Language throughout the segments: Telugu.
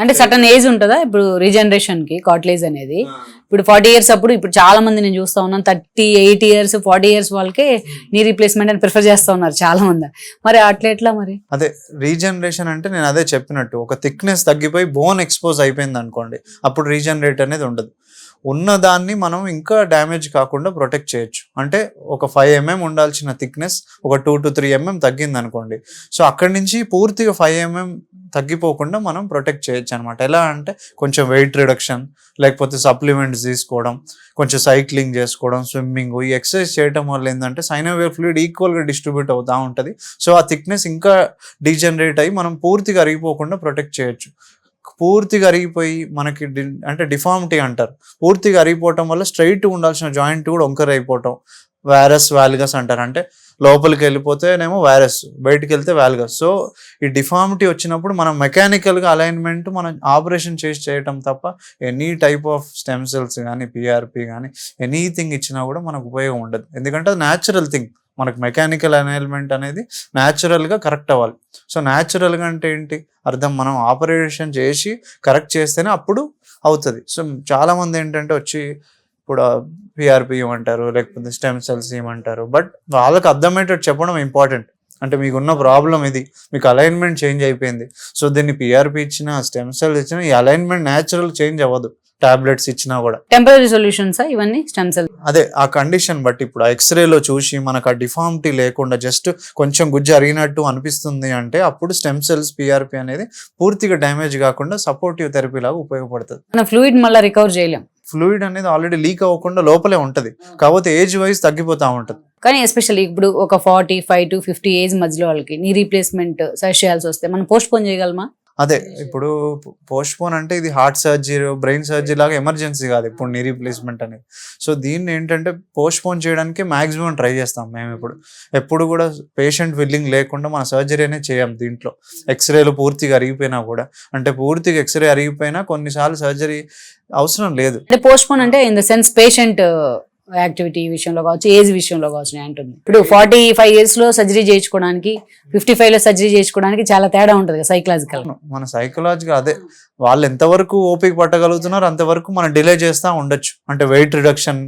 అంటే సటన్ ఏజ్ ఉంటుందా ఇప్పుడు రీజనరేషన్ కి కార్టిలేజ్ అనేది? ఇప్పుడు 40 years అప్పుడు ఇప్పుడు చాలా మంది నేను చూస్తా ఉన్నాను 38 years 40 years వాళ్ళకే నీ రీప్లేస్మెంట్ అని ప్రిఫర్ చేస్తా ఉన్నారు చాలా మంది. మరి అట్లా ఎట్లా మరి? అదే రీజనరేషన్ అంటే నేను అదే చెప్పినట్టు ఒక థిక్నెస్ తగ్గిపోయి బోన్ ఎక్స్పోజ్ అయిపోయింది అనుకోండి, అప్పుడు రీజనరేట్ అనేది ఉండదు. ఉన్నదాన్ని మనం ఇంకా డ్యామేజ్ కాకుండా ప్రొటెక్ట్ చేయొచ్చు. అంటే ఒక 5 mm ఉండాల్సిన థిక్నెస్ ఒక 2 to 3 mm తగ్గింది అనుకోండి, సో అక్కడి నుంచి పూర్తిగా 5 mm తగ్గిపోకుండా మనం ప్రొటెక్ట్ చేయొచ్చు అనమాట. ఎలా అంటే కొంచెం వెయిట్ రిడక్షన్, లేకపోతే సప్లిమెంట్స్ తీసుకోవడం, కొంచెం సైక్లింగ్ చేసుకోవడం, స్విమ్మింగ్, ఈ ఎక్సర్సైజ్ చేయడం వల్ల ఏంటంటే సైనోవియల్ ఫ్లూయిడ్ ఈక్వల్గా డిస్ట్రిబ్యూట్ అవుతూ ఉంటుంది. సో ఆ థిక్నెస్ ఇంకా డీజనరేట్ అయ్యి మనం పూర్తిగా అరిగిపోకుండా ప్రొటెక్ట్ చేయొచ్చు. పూర్తిగా అరిగిపోయి మనకి అంటే డిఫార్మిటీ అంటారు, పూర్తిగా అరిగిపోవటం వల్ల స్ట్రైట్ ఉండాల్సిన జాయింట్ కూడా వంకర అయిపోవటం, వారస్ వాల్గస్ అంటారు. అంటే లోపలికి వెళ్ళిపోతేనేమో వారస్, బయటికి వెళ్తే వాల్గస్. సో ఈ డిఫార్మిటీ వచ్చినప్పుడు మనం మెకానికల్గా అలైన్మెంట్ మనం ఆపరేషన్ చేసి చేయటం తప్ప any type of stem cells కానీ పిఆర్పి కానీ ఎనీథింగ్ ఇచ్చినా కూడా మనకు ఉపయోగం ఉండదు. ఎందుకంటే అది న్యాచురల్ థింగ్. మనకు మెకానికల్ అలైన్మెంట్ అనేది న్యాచురల్గా కరెక్ట్ అవ్వాలి. సో న్యాచురల్గా అంటే ఏంటి అర్థం, మనం ఆపరేషన్ చేసి కరెక్ట్ చేస్తేనే అప్పుడు అవుతుంది. సో చాలామంది ఏంటంటే వచ్చి ఇప్పుడు పిఆర్పి ఇవ్వమంటారు, లేకపోతే స్టెమ్ సెల్స్ ఇవ్వమంటారు. బట్ వాళ్ళకి అర్థమయ్యేటట్టు చెప్పడం ఇంపార్టెంట్. అంటే మీకున్న ప్రాబ్లం ఇది, మీకు అలైన్మెంట్ చేంజ్ అయిపోయింది. సో దీన్ని పిఆర్పి ఇచ్చినా స్టెమ్ సెల్స్ ఇచ్చినా ఈ అలైన్మెంట్ న్యాచురల్ చేంజ్ అవ్వదు. టాబ్లెట్స్ ఇచ్చినా కూడా టెంపరరీ సొల్యూషన్స్ ఇవన్నీ స్టెమ్ సెల్. అదే ఆ కండిషన్ బట్టి ఇప్పుడు ఆ ఎక్స్రేలో చూసి మనకు ఆ డిఫార్మిటీ లేకుండా జస్ట్ కొంచెం గుజ్జు అరిగినట్టు అనిపిస్తుంది అంటే అప్పుడు స్టెమ్ సెల్స్ పిఆర్పి అనేది పూర్తిగా డ్యామేజ్ కాకుండా సపోర్టివ్ థెరపీ లాగా ఉపయోగపడుతుంది. మన ఫ్లూయిడ్ మళ్ళీ రికవర్ చేయలేం. ఫ్లూయిడ్ అనేది ఆల్రెడీ లీక్ అవ్వకుండా లోపలే ఉంటుంది, కాకపోతే ఏజ్ వైజ్ తగ్గిపోతూ ఉంటుంది. కానీ ఎస్పెషల్లీ ఇప్పుడు ఒక 45 to 50 ఏజ్ మధ్యలో వాళ్ళకి నీ రీప్లేస్మెంట్ సజెస్ట్ చేయాల్సి వస్తే మనం పోస్ట్ పోన్ చేయగలమా? అదే ఇప్పుడు పోస్ట్ పోన్ అంటే ఇది హార్ట్ సర్జరీ, బ్రెయిన్ సర్జరీ లాగా ఎమర్జెన్సీ కాదు ఇప్పుడు నీ రీప్లేస్మెంట్ అనేది. సో దీన్ని ఏంటంటే పోస్ట్ పోన్ చేయడానికి మాక్సిమం ట్రై చేస్తాం మేము. ఎప్పుడు కూడా పేషెంట్ విల్లింగ్ లేకుండా మన సర్జరీ అనేది చేయం. దీంట్లో ఎక్స్రేలు పూర్తిగా అరిగిపోయినా కూడా, అంటే పూర్తిగా ఎక్స్రే అరిగిపోయినా కొన్నిసార్లు సర్జరీ అవసరం లేదు. అంటే పోస్ట్ పోన్ అంటే in the sense patient activity విషయంలో కావచ్చు, ఏజ్ విషయంలో కావచ్చు అంటుంది. ఇప్పుడు 45 years లో సర్జరీ చేయించుకోవడానికి 55 లో సర్జరీ చేయించుకోవడానికి చాలా తేడా ఉంటుంది కదా సైకలాజికల్. మన సైకలాజికల్ అదే, వాళ్ళు ఎంతవరకు ఓపిక పట్టగలుగుతున్నారు అంతవరకు మనం డిలే చేస్తూ ఉండొచ్చు. అంటే వెయిట్ రిడక్షన్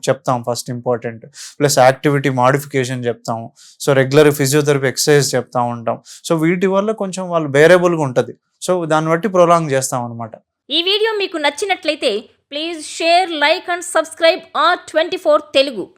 చెప్తాం first important, plus activity modification చెప్తాము. సో రెగ్యులర్ ఫిజియోథెరపీ ఎక్సర్సైజ్ చెప్తా ఉంటాం. సో వీటి వల్ల కొంచెం వాళ్ళు బేరబుల్గా ఉంటుంది. సో దాన్ని బట్టి ప్రొలాంగ్ చేస్తాం అనమాట. ఈ వీడియో మీకు నచ్చినట్లయితే please share, like and subscribe R24 Telugu.